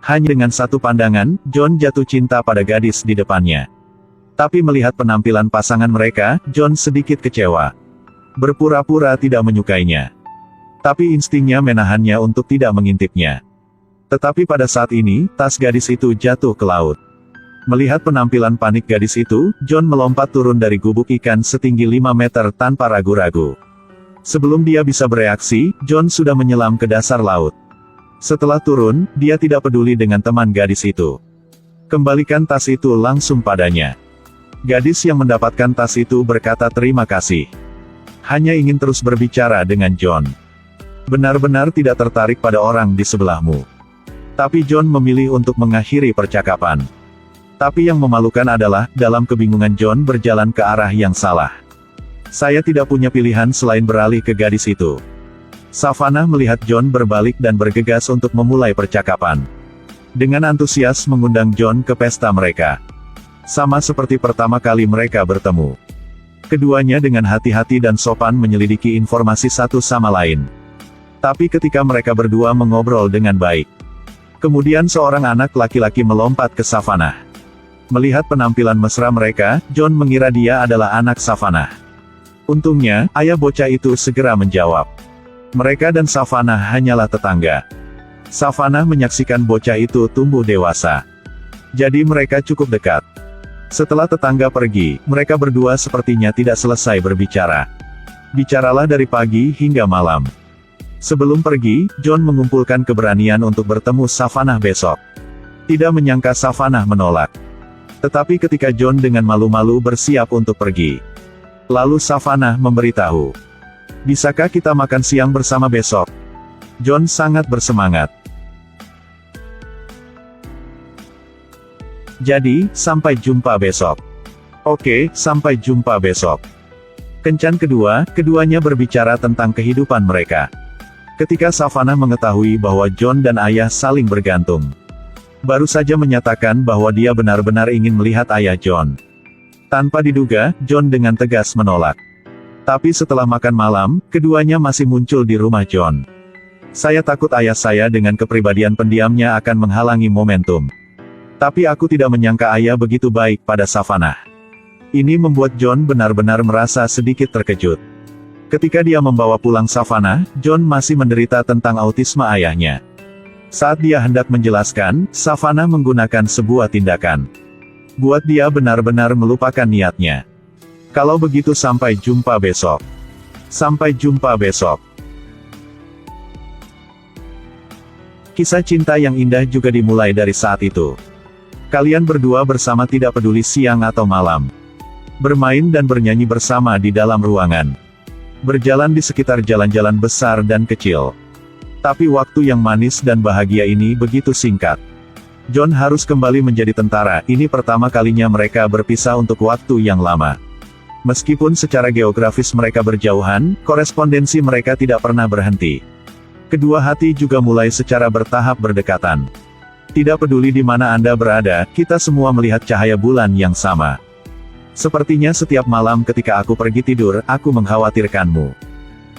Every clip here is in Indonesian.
Hanya dengan satu pandangan, John jatuh cinta pada gadis di depannya. Tapi melihat penampilan pasangan mereka, John sedikit kecewa. Berpura-pura tidak menyukainya. Tapi instingnya menahannya untuk tidak mengintipnya. Tetapi pada saat ini, tas gadis itu jatuh ke laut. Melihat penampilan panik gadis itu, John melompat turun dari gubuk ikan setinggi 5 meter tanpa ragu-ragu. Sebelum dia bisa bereaksi, John sudah menyelam ke dasar laut. Setelah turun, dia tidak peduli dengan teman gadis itu. Kembalikan tas itu langsung padanya. Gadis yang mendapatkan tas itu berkata terima kasih. Hanya ingin terus berbicara dengan John. Benar-benar tidak tertarik pada orang di sebelahmu. Tapi John memilih untuk mengakhiri percakapan. Tapi yang memalukan adalah, dalam kebingungan John berjalan ke arah yang salah. Saya tidak punya pilihan selain beralih ke gadis itu. Savannah melihat John berbalik dan bergegas untuk memulai percakapan. Dengan antusias mengundang John ke pesta mereka. Sama seperti pertama kali mereka bertemu. Keduanya dengan hati-hati dan sopan menyelidiki informasi satu sama lain. Tapi ketika mereka berdua mengobrol dengan baik. Kemudian seorang anak laki-laki melompat ke Savannah. Melihat penampilan mesra mereka, John mengira dia adalah anak Savannah. Untungnya, ayah bocah itu segera menjawab. Mereka dan Savannah hanyalah tetangga. Savannah menyaksikan bocah itu tumbuh dewasa. Jadi mereka cukup dekat. Setelah tetangga pergi, mereka berdua sepertinya tidak selesai berbicara. Bicaralah dari pagi hingga malam. Sebelum pergi, John mengumpulkan keberanian untuk bertemu Savannah besok. Tidak menyangka Savannah menolak. Tetapi ketika John dengan malu-malu bersiap untuk pergi. Lalu Savannah memberitahu. Bisakah kita makan siang bersama besok? John sangat bersemangat. Jadi, sampai jumpa besok. Oke, sampai jumpa besok. Kencan kedua, keduanya berbicara tentang kehidupan mereka. Ketika Savannah mengetahui bahwa John dan ayah saling bergantung. Baru saja menyatakan bahwa dia benar-benar ingin melihat ayah John. Tanpa diduga, John dengan tegas menolak. Tapi setelah makan malam, keduanya masih muncul di rumah John. Saya takut ayah saya dengan kepribadian pendiamnya akan menghalangi momentum. Tapi aku tidak menyangka ayah begitu baik pada Savannah. Ini membuat John benar-benar merasa sedikit terkejut. Ketika dia membawa pulang Savannah, John masih menderita tentang autisme ayahnya. Saat dia hendak menjelaskan, Savannah menggunakan sebuah tindakan. Buat dia benar-benar melupakan niatnya. Kalau begitu sampai jumpa besok. Sampai jumpa besok. Kisah cinta yang indah juga dimulai dari saat itu. Kalian berdua bersama tidak peduli siang atau malam. Bermain dan bernyanyi bersama di dalam ruangan. Berjalan di sekitar jalan-jalan besar dan kecil. Tapi waktu yang manis dan bahagia ini begitu singkat. John harus kembali menjadi tentara, ini pertama kalinya mereka berpisah untuk waktu yang lama. Meskipun secara geografis mereka berjauhan, korespondensi mereka tidak pernah berhenti. Kedua hati juga mulai secara bertahap berdekatan. Tidak peduli di mana Anda berada, kita semua melihat cahaya bulan yang sama. Sepertinya setiap malam ketika aku pergi tidur, aku mengkhawatirkanmu.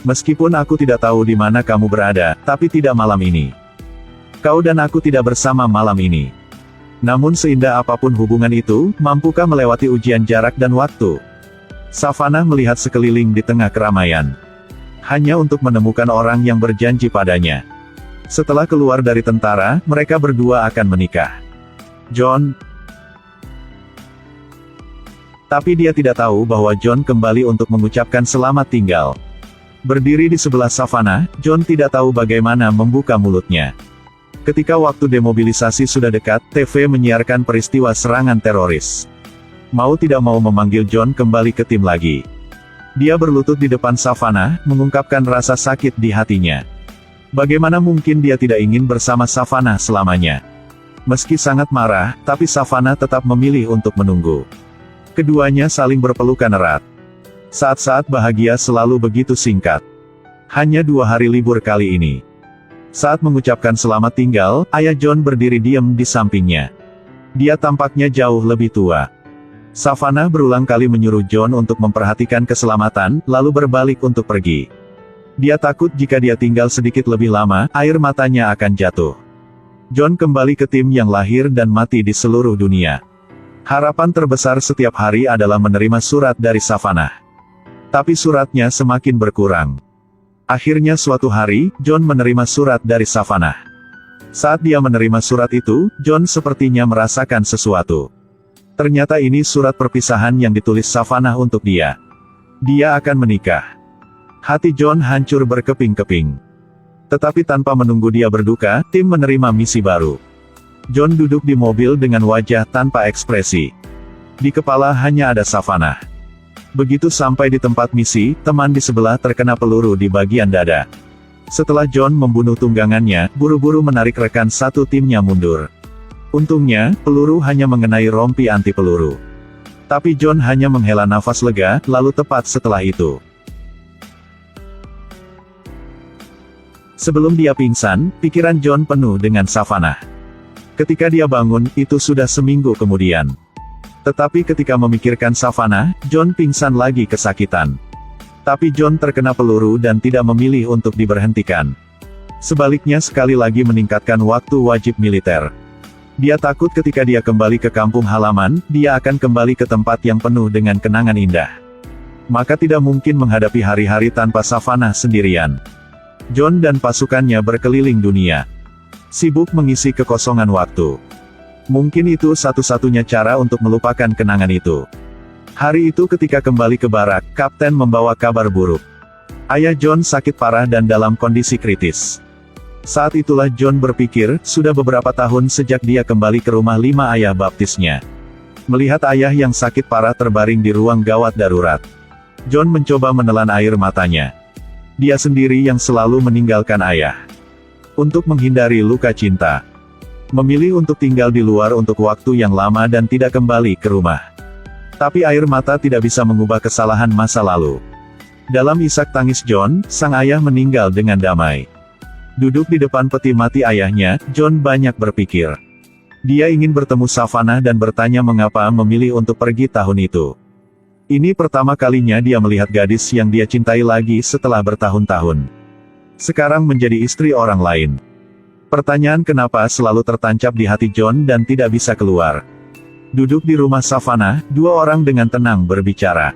Meskipun aku tidak tahu di mana kamu berada, tapi tidak malam ini. Kau dan aku tidak bersama malam ini. Namun seindah apapun hubungan itu, mampukah melewati ujian jarak dan waktu? Savannah melihat sekeliling di tengah keramaian. Hanya untuk menemukan orang yang berjanji padanya. Setelah keluar dari tentara, mereka berdua akan menikah. John. Tapi dia tidak tahu bahwa John kembali untuk mengucapkan selamat tinggal. Berdiri di sebelah Savannah, John tidak tahu bagaimana membuka mulutnya. Ketika waktu demobilisasi sudah dekat, TV menyiarkan peristiwa serangan teroris. Mau tidak mau memanggil John kembali ke tim lagi. Dia berlutut di depan Savannah, mengungkapkan rasa sakit di hatinya. Bagaimana mungkin dia tidak ingin bersama Savannah selamanya? Meski sangat marah, tapi Savannah tetap memilih untuk menunggu. Keduanya saling berpelukan erat. Saat-saat bahagia selalu begitu singkat. Hanya 2 hari libur kali ini. Saat mengucapkan selamat tinggal, ayah John berdiri diam di sampingnya. Dia tampaknya jauh lebih tua. Savannah berulang kali menyuruh John untuk memperhatikan keselamatan, lalu berbalik untuk pergi. Dia takut jika dia tinggal sedikit lebih lama, air matanya akan jatuh. John kembali ke tim yang lahir dan mati di seluruh dunia. Harapan terbesar setiap hari adalah menerima surat dari Savannah. Tapi suratnya semakin berkurang. Akhirnya suatu hari, John menerima surat dari Savannah. Saat dia menerima surat itu, John sepertinya merasakan sesuatu. Ternyata ini surat perpisahan yang ditulis Savannah untuk dia. Dia akan menikah. Hati John hancur berkeping-keping. Tetapi tanpa menunggu dia berduka, tim menerima misi baru. John duduk di mobil dengan wajah tanpa ekspresi. Di kepala hanya ada Savannah. Begitu sampai di tempat misi, teman di sebelah terkena peluru di bagian dada. Setelah John membunuh tunggangannya, buru-buru menarik rekan satu timnya mundur. Untungnya, peluru hanya mengenai rompi anti peluru. Tapi John hanya menghela nafas lega, lalu tepat setelah itu. Sebelum dia pingsan, pikiran John penuh dengan Savannah. Ketika dia bangun, itu sudah seminggu kemudian. Tetapi ketika memikirkan Savannah, John pingsan lagi kesakitan. Tapi John terkena peluru dan tidak memilih untuk diberhentikan. Sebaliknya sekali lagi meningkatkan waktu wajib militer. Dia takut ketika dia kembali ke kampung halaman, dia akan kembali ke tempat yang penuh dengan kenangan indah. Maka tidak mungkin menghadapi hari-hari tanpa Savannah sendirian. John dan pasukannya berkeliling dunia. Sibuk mengisi kekosongan waktu. Mungkin itu satu-satunya cara untuk melupakan kenangan itu. Hari itu ketika kembali ke barak, Kapten membawa kabar buruk. Ayah John sakit parah dan dalam kondisi kritis. Saat itulah John berpikir, sudah beberapa tahun sejak dia kembali ke rumah 5 ayah baptisnya. Melihat ayah yang sakit parah terbaring di ruang gawat darurat. John mencoba menelan air matanya. Dia sendiri yang selalu meninggalkan ayah. Untuk menghindari luka cinta. Memilih untuk tinggal di luar untuk waktu yang lama dan tidak kembali ke rumah. Tapi air mata tidak bisa mengubah kesalahan masa lalu. Dalam isak tangis John, sang ayah meninggal dengan damai. Duduk di depan peti mati ayahnya, John banyak berpikir. Dia ingin bertemu Savannah dan bertanya mengapa memilih untuk pergi tahun itu. Ini pertama kalinya dia melihat gadis yang dia cintai lagi setelah bertahun-tahun. Sekarang menjadi istri orang lain. Pertanyaan kenapa selalu tertancap di hati John dan tidak bisa keluar. Duduk di rumah Savannah, 2 orang dengan tenang berbicara.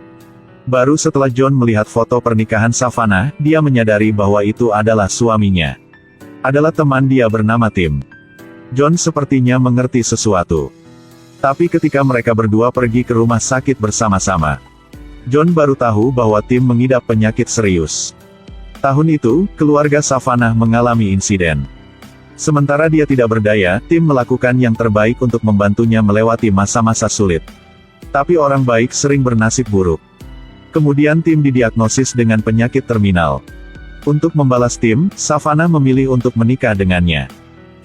Baru setelah John melihat foto pernikahan Savannah, dia menyadari bahwa itu adalah suaminya. Adalah teman dia bernama Tim. John sepertinya mengerti sesuatu. Tapi ketika mereka berdua pergi ke rumah sakit bersama-sama, John baru tahu bahwa Tim mengidap penyakit serius. Tahun itu, keluarga Savannah mengalami insiden. Sementara dia tidak berdaya, Tim melakukan yang terbaik untuk membantunya melewati masa-masa sulit. Tapi orang baik sering bernasib buruk. Kemudian Tim didiagnosis dengan penyakit terminal. Untuk membalas Tim, Savannah memilih untuk menikah dengannya.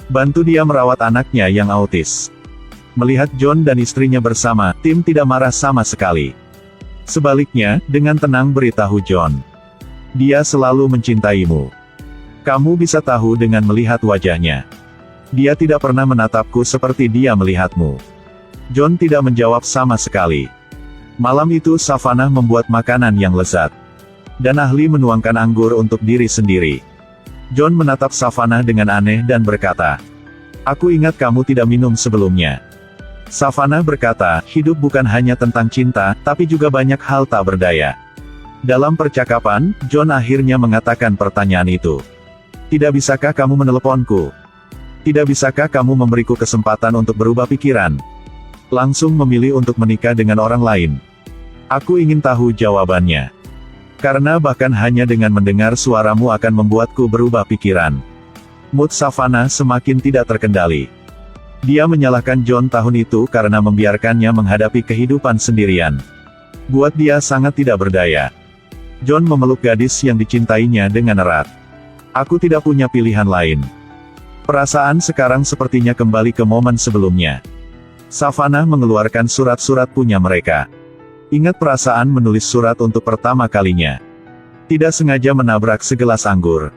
Bantu dia merawat anaknya yang autis. Melihat John dan istrinya bersama, Tim tidak marah sama sekali. Sebaliknya, dengan tenang beritahu John. Dia selalu mencintaimu. Kamu bisa tahu dengan melihat wajahnya. Dia tidak pernah menatapku seperti dia melihatmu. John tidak menjawab sama sekali. Malam itu Savannah membuat makanan yang lezat. Dan ahli menuangkan anggur untuk diri sendiri. John menatap Savannah dengan aneh dan berkata, "Aku ingat kamu tidak minum sebelumnya." Savannah berkata, hidup bukan hanya tentang cinta, tapi juga banyak hal tak berdaya. Dalam percakapan, John akhirnya mengatakan pertanyaan itu. Tidak bisakah kamu meneleponku? Tidak bisakah kamu memberiku kesempatan untuk berubah pikiran? Langsung memilih untuk menikah dengan orang lain? Aku ingin tahu jawabannya. Karena bahkan hanya dengan mendengar suaramu akan membuatku berubah pikiran. Mood Savannah semakin tidak terkendali. Dia menyalahkan John tahun itu karena membiarkannya menghadapi kehidupan sendirian. Buat dia sangat tidak berdaya. John memeluk gadis yang dicintainya dengan erat. Aku tidak punya pilihan lain. Perasaan sekarang sepertinya kembali ke momen sebelumnya. Savannah mengeluarkan surat-surat punya mereka. Ingat perasaan menulis surat untuk pertama kalinya. Tidak sengaja menabrak segelas anggur.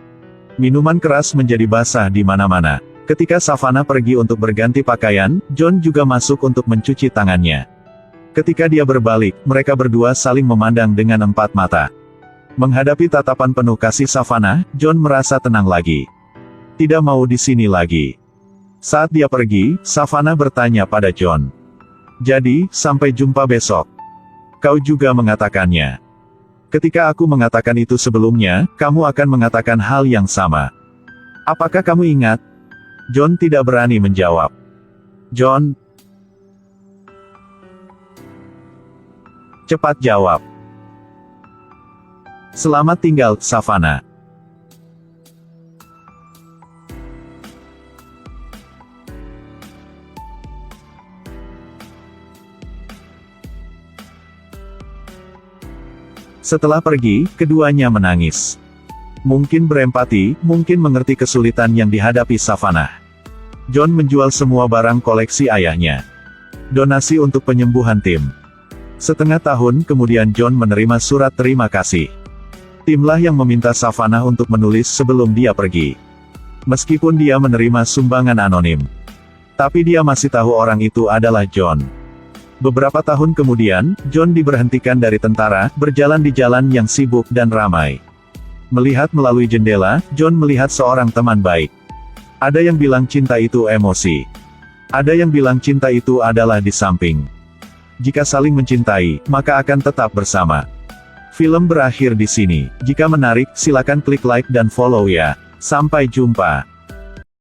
Minuman keras menjadi basah di mana-mana. Ketika Savannah pergi untuk berganti pakaian, John juga masuk untuk mencuci tangannya. Ketika dia berbalik, mereka berdua saling memandang dengan empat mata. Menghadapi tatapan penuh kasih Savannah, John merasa tenang lagi. Tidak mau di sini lagi. Saat dia pergi, Savannah bertanya pada John. Jadi, sampai jumpa besok. Kau juga mengatakannya. Ketika aku mengatakan itu sebelumnya, kamu akan mengatakan hal yang sama. Apakah kamu ingat? John tidak berani menjawab. John, cepat jawab. Selamat tinggal, Savannah. Setelah pergi, keduanya menangis. Mungkin berempati, mungkin mengerti kesulitan yang dihadapi Savannah. John menjual semua barang koleksi ayahnya. Donasi untuk penyembuhan Tim. Setengah tahun kemudian John menerima surat terima kasih. Timlah yang meminta Savannah untuk menulis sebelum dia pergi. Meskipun dia menerima sumbangan anonim. Tapi dia masih tahu orang itu adalah John. Beberapa tahun kemudian, John diberhentikan dari tentara, berjalan di jalan yang sibuk dan ramai. Melihat melalui jendela, John melihat seorang teman baik. Ada yang bilang cinta itu emosi. Ada yang bilang cinta itu adalah di samping. Jika saling mencintai, maka akan tetap bersama. Film berakhir di sini. Jika menarik, silakan klik like dan follow ya. Sampai jumpa.